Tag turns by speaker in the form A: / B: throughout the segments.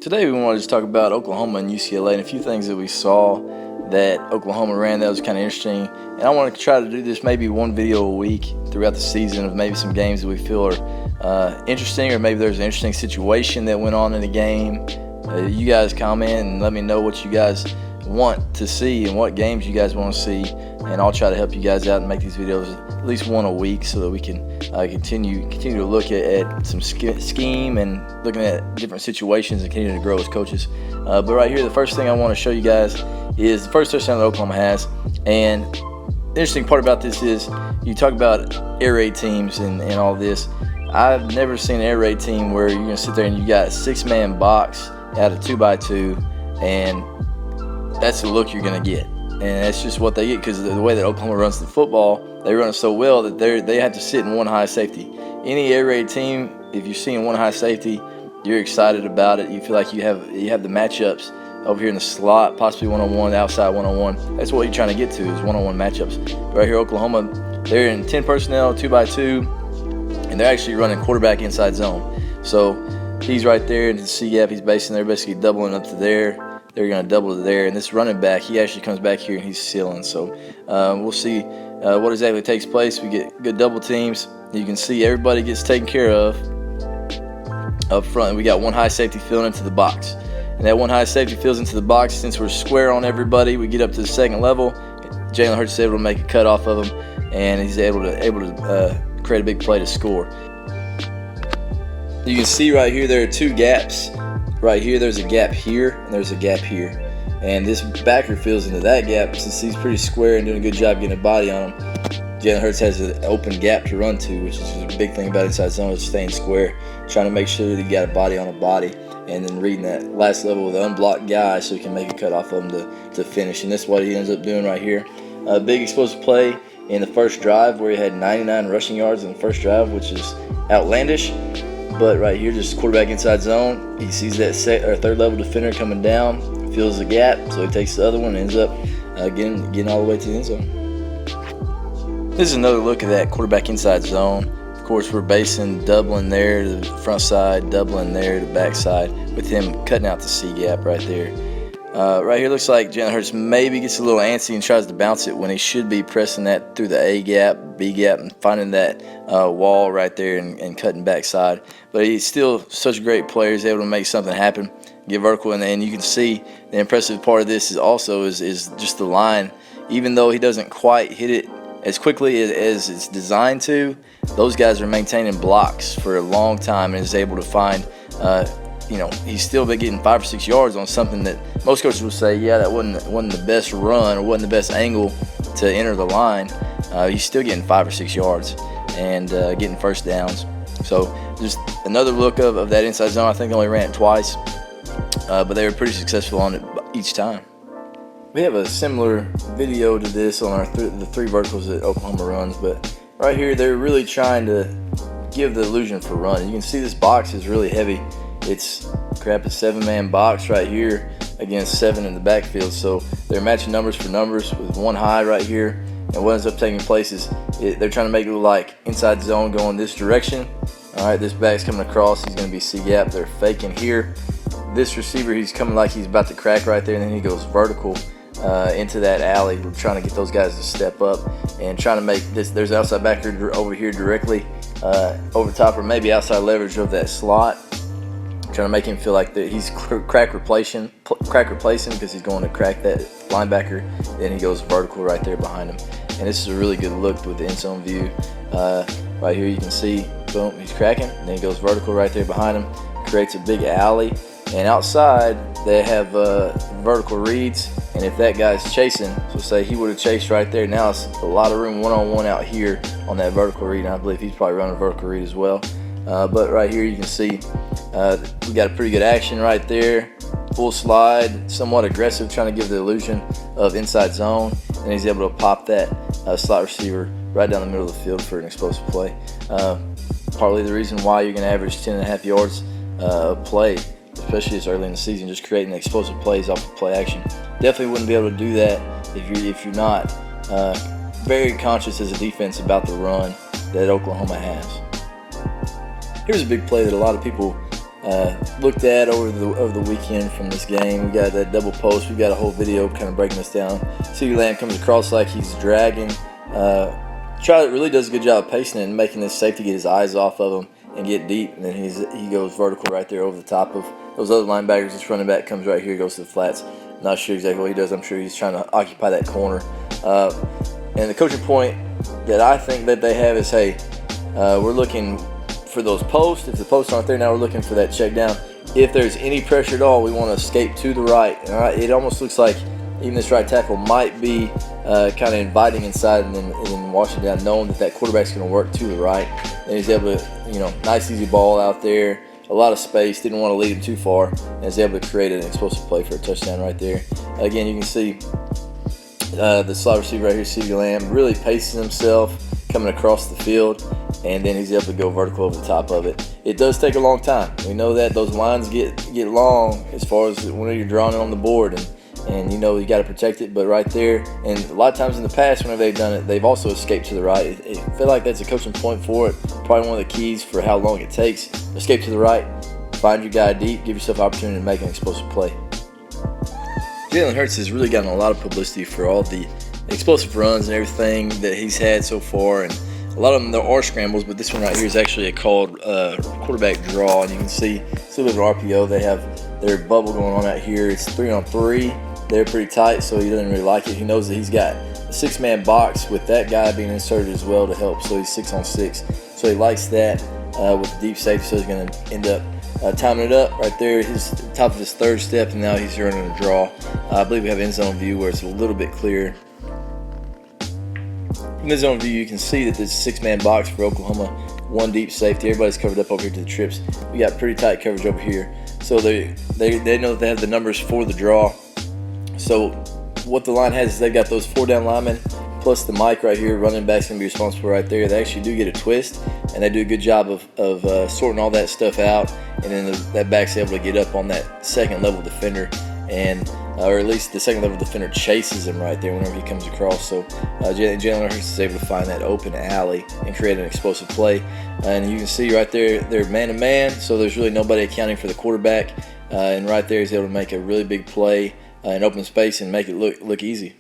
A: Today we wanted to talk about Oklahoma and UCLA and a few things that we saw that Oklahoma ran that was kind of interesting. And I want to try to do this maybe one video a week throughout the season of maybe some games that we feel are interesting, or maybe there's an interesting situation that went on in the game. You guys comment and let me know what you guys want to see and what games you guys want to see, and I'll try to help you guys out and make these videos at least one a week so that we can continue to look at some scheme and looking at different situations and continue to grow as coaches. But right here, the first thing I want to show you guys is the first touchdown that Oklahoma has. And the interesting part about this is you talk about air raid teams and all this. I've never seen an air raid team where you're going to sit there and you got a 6-man box out of 2x2, and that's the look you're going to get. And that's just what they get because the way that Oklahoma runs the football, they run it so well that they have to sit in one high safety. Any air raid team, if you're seeing one high safety, you're excited about it. You feel like you have the matchups over here in the slot, possibly one-on-one, outside one-on-one. That's what you're trying to get to, is one-on-one matchups. Right here, Oklahoma, they're in 10 personnel, 2x2, and they're actually running quarterback inside zone. So he's right there in the C gap. He's basically doubling up to there. They're going to double to there. And this running back, he actually comes back here and he's sealing. So we'll see what exactly takes place. We get good double teams. You can see everybody gets taken care of up front. We got one high safety filling into the box. And that one high safety fills into the box. Since we're square on everybody, we get up to the second level. Jalen Hurts is able to make a cut off of him, and he's able to create a big play to score. You can see right here there are two gaps. Right here there's a gap here, and there's a gap here. And this backer fills into that gap. Since he's pretty square and doing a good job getting a body on him, Jalen Hurts has an open gap to run to, which is a big thing about inside zone, is staying square, trying to make sure that he got a body on a body, and then reading that last level with an unblocked guy so he can make a cut off of him to finish. And that's what he ends up doing right here. A big explosive play in the first drive where he had 99 rushing yards in the first drive, which is outlandish. But right here, just quarterback inside zone. He sees that third level defender coming down, feels the gap, so he takes the other one and ends up getting all the way to the end zone. This is another look at that quarterback inside zone. Of course, we're basing doubling there to the front side, doubling there to the back side, with him cutting out the C gap right there. Right here looks like Jalen Hurts maybe gets a little antsy and tries to bounce it when he should be pressing that through the A gap, B gap, and finding that wall right there and cutting backside. But he's still such a great player. He's able to make something happen, get vertical, and you can see the impressive part of this is just the line. Even though he doesn't quite hit it as quickly as it's designed to, those guys are maintaining blocks for a long time and is able to find he's still been getting 5 or 6 yards on something that most coaches would say, yeah, that wasn't the best run or wasn't the best angle to enter the line. He's still getting 5 or 6 yards and getting first downs. So just another look of that inside zone. I think they only ran it twice, but they were pretty successful on it each time. We have a similar video to this on the three verticals that Oklahoma runs, but right here they're really trying to give the illusion for run. You can see this box is really heavy. It's a 7-man box right here against 7 in the backfield. So they're matching numbers for numbers with one high right here. And what ends up taking place is they're trying to make it look like inside zone going this direction. All right, this back's coming across. He's going to be C-gap. They're faking here. This receiver, he's coming like he's about to crack right there, and then he goes vertical into that alley. We're trying to get those guys to step up and trying to make this. There's an outside backer over here directly over top, or maybe outside leverage of that slot. Trying to make him feel like that he's crack replacing because he's going to crack that linebacker. Then he goes vertical right there behind him. And this is a really good look with the end zone view. Right here you can see, boom, he's cracking. And then he goes vertical right there behind him. Creates a big alley. And outside they have vertical reads. And if that guy's chasing, so say he would have chased right there. Now it's a lot of room one-on-one out here on that vertical read. And I believe he's probably running a vertical read as well. But right here you can see we got a pretty good action right there. Full slide, somewhat aggressive, trying to give the illusion of inside zone. And he's able to pop that slot receiver right down the middle of the field for an explosive play. Partly the reason why you're going to average 10.5 yards a play, especially this early in the season, just creating explosive plays off of play action. Definitely wouldn't be able to do that if you're not very conscious as a defense about the run that Oklahoma has. Here's a big play that a lot of people looked at over the weekend from this game. We got that double post. We got a whole video kind of breaking this down. CeeDee Lamb comes across like he's dragging. Charlotte really does a good job of pacing it and making this safety get his eyes off of him and get deep, and then he goes vertical right there over the top of those other linebackers. This running back comes right here, goes to the flats. Not sure exactly what he does. I'm sure he's trying to occupy that corner. And the coaching point that I think that they have is, hey, we're looking for those posts. If the posts aren't there, now we're looking for that check down. If there's any pressure at all, we want to escape to the right. And it almost looks like even this right tackle might be kind of inviting inside and then washing down, knowing that quarterback's going to work to the right. And he's able to, nice easy ball out there, a lot of space, didn't want to lead him too far, and is able to create an explosive play for a touchdown right there. Again, you can see the slot receiver right here, CeeDee Lamb, really pacing himself, coming across the field, and then he's able to go vertical over the top of it. It does take a long time. We know that those lines get long as far as when you're drawing it on the board, and you got to protect it. But right there, and a lot of times in the past whenever they've done it, they've also escaped to the right. I feel like that's a coaching point for it. Probably one of the keys for how long it takes. Escape to the right, find your guy deep, give yourself an opportunity to make an explosive play. Jalen Hurts has really gotten a lot of publicity for all the explosive runs and everything that he's had so far, and a lot of them there are scrambles, but this one right here is actually a called quarterback draw, and you can see it's a little bit of RPO. They have their bubble going on out here. It's 3-on-3. They're pretty tight, so he doesn't really like it. He knows that he's got a 6-man box with that guy being inserted as well to help, so he's 6-on-6. So he likes that with the deep safety, so he's going to end up timing it up right there, his top of his third step, and now he's running a draw. I believe we have end zone view where it's a little bit clearer. From this zone view, you can see that this 6-man box for Oklahoma, one deep safety. Everybody's covered up over here to the trips. We got pretty tight coverage over here, so they know that they have the numbers for the draw. So what the line has is they've got those 4 down linemen plus the mic right here. Running back's going to be responsible right there. They actually do get a twist, and they do a good job of sorting all that stuff out, and then that back's able to get up on that second level defender, and or at least the second level defender chases him right there whenever he comes across. So Jalen Hurts is able to find that open alley and create an explosive play. And you can see right there, they're man-to-man, so there's really nobody accounting for the quarterback. And right there, he's able to make a really big play in open space and make it look easy.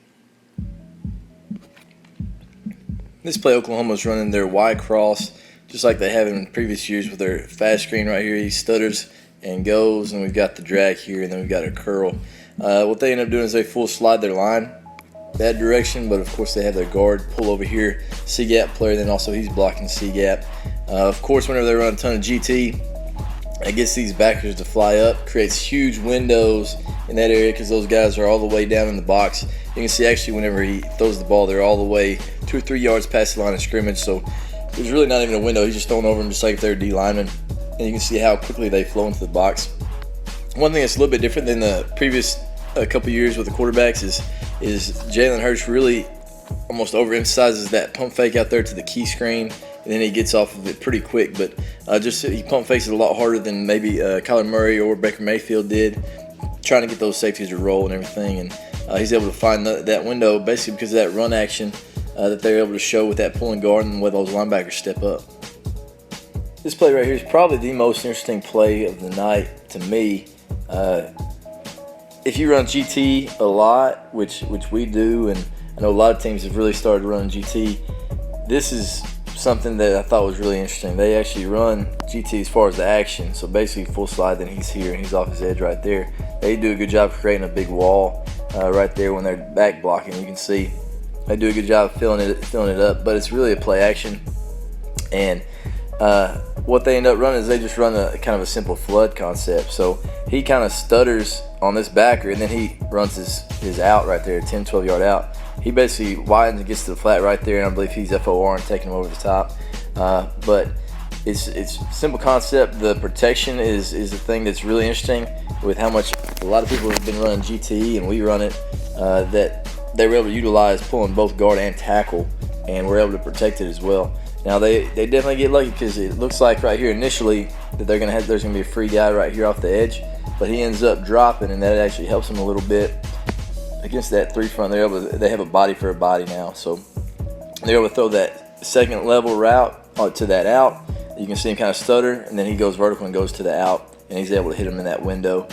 A: This play, Oklahoma's running their Y cross, just like they have in previous years with their fast screen right here. He stutters and goes, and we've got the drag here, and then we've got a curl. What they end up doing is they full slide their line that direction, but of course they have their guard pull over here, C-gap player, then also he's blocking C-gap. Of course, whenever they run a ton of GT, it gets these backers to fly up, creates huge windows in that area because those guys are all the way down in the box. You can see actually whenever he throws the ball, they're all the way 2 or 3 yards past the line of scrimmage, so there's really not even a window. He's just throwing over them just like if they're a D lineman, and you can see how quickly they flow into the box. One thing that's a little bit different than the previous couple years with the quarterbacks is Jalen Hurts really almost overemphasizes that pump fake out there to the key screen, and then he gets off of it pretty quick. But he pump fakes it a lot harder than maybe Kyler Murray or Baker Mayfield did, trying to get those safeties to roll and everything. And he's able to find that window basically because of that run action that they're able to show with that pulling guard and where those linebackers step up. This play right here is probably the most interesting play of the night to me. If you run GT a lot, which we do, and I know a lot of teams have really started running GT, this is something that I thought was really interesting. They actually run GT as far as the action, so basically full slide, then he's here and he's off his edge right there. They do a good job of creating a big wall right there when they're back blocking. You can see they do a good job of filling it up, but it's really a play action. And what they end up running is they just run a kind of a simple flood concept. So he kind of stutters on this backer, and then he runs his out right there, 10, 12 yard out. He basically widens and gets to the flat right there, and I believe he's FOR and taking him over the top. But it's simple concept. The protection is the thing that's really interesting with how much a lot of people have been running GT, and we run it, that they were able to utilize pulling both guard and tackle, and we're able to protect it as well. Now they definitely get lucky because it looks like right here initially that there's gonna be a free guy right here off the edge, but he ends up dropping, and that actually helps him a little bit against that 3 front. They have a body for a body now, so they're able to throw that second level route to that out. You can see him kind of stutter, and then he goes vertical and goes to the out, and and he's able to hit him in that window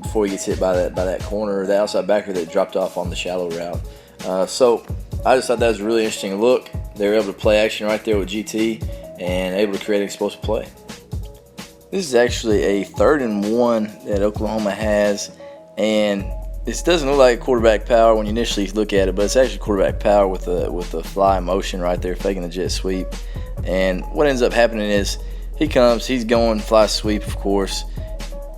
A: before he gets hit by that corner, the outside backer that dropped off on the shallow route. So I just thought that was a really interesting look. They were able to play action right there with GT and able to create an explosive play. This is actually a 3rd and 1 that Oklahoma has, and this doesn't look like quarterback power when you initially look at it, but it's actually quarterback power with the fly motion right there, faking the jet sweep. And what ends up happening is he's going fly sweep, of course.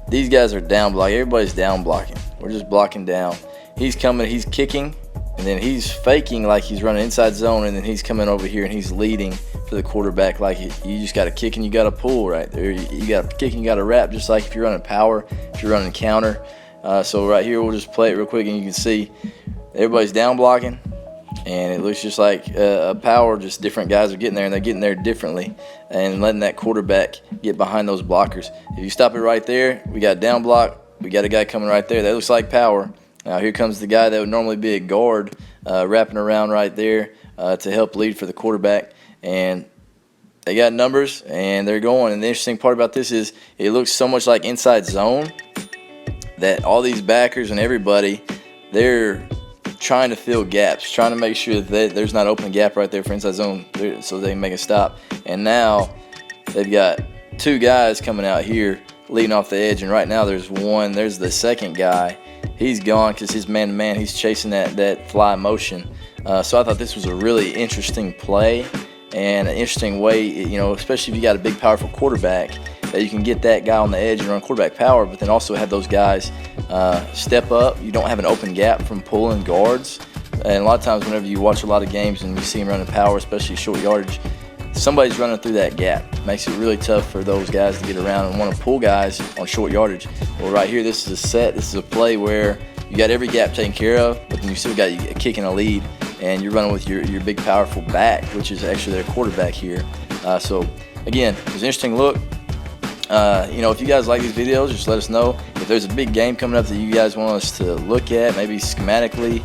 A: These guys are down blocking. Everybody's down blocking. We're just blocking down. He's coming, he's kicking, and then he's faking like he's running inside zone, and then he's coming over here and he's leading for the quarterback. Like you just got to kick and you got to pull right there. You got to kick and you got to wrap, just like if you're running power, if you're running counter. So right here, we'll just play it real quick, and you can see everybody's down blocking, and it looks just like a power. Just different guys are getting there, and they're getting there differently, and letting that quarterback get behind those blockers. If you stop it right there, we got down block. We got a guy coming right there. That looks like power. Now here comes the guy that would normally be a guard, wrapping around right there to help lead for the quarterback. And they got numbers, and they're going. And the interesting part about this is it looks so much like inside zone that all these backers and everybody, they're trying to fill gaps, trying to make sure that there's not an open gap right there for inside zone so they can make a stop. And now they've got 2 guys coming out here leading off the edge, and right now there's the second guy. He's gone because his man-to-man, he's chasing that fly motion. So I thought this was a really interesting play and an interesting way, especially if you got a big, powerful quarterback, that you can get that guy on the edge and run quarterback power, but then also have those guys step up. You don't have an open gap from pulling guards. And a lot of times whenever you watch a lot of games and you see them running power, especially short yardage, somebody's running through that gap. Makes it really tough for those guys to get around and want to pull guys on short yardage. Well, right here, this is a set. This is a play where you got every gap taken care of, but then you still got a kick and a lead, and you're running with your big, powerful back, which is actually their quarterback here. So, again, it was an interesting look. If you guys like these videos, just let us know. If there's a big game coming up that you guys want us to look at, maybe schematically,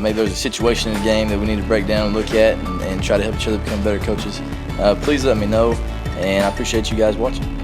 A: maybe there's a situation in the game that we need to break down and look at and try to help each other become better coaches, please let me know, and I appreciate you guys watching.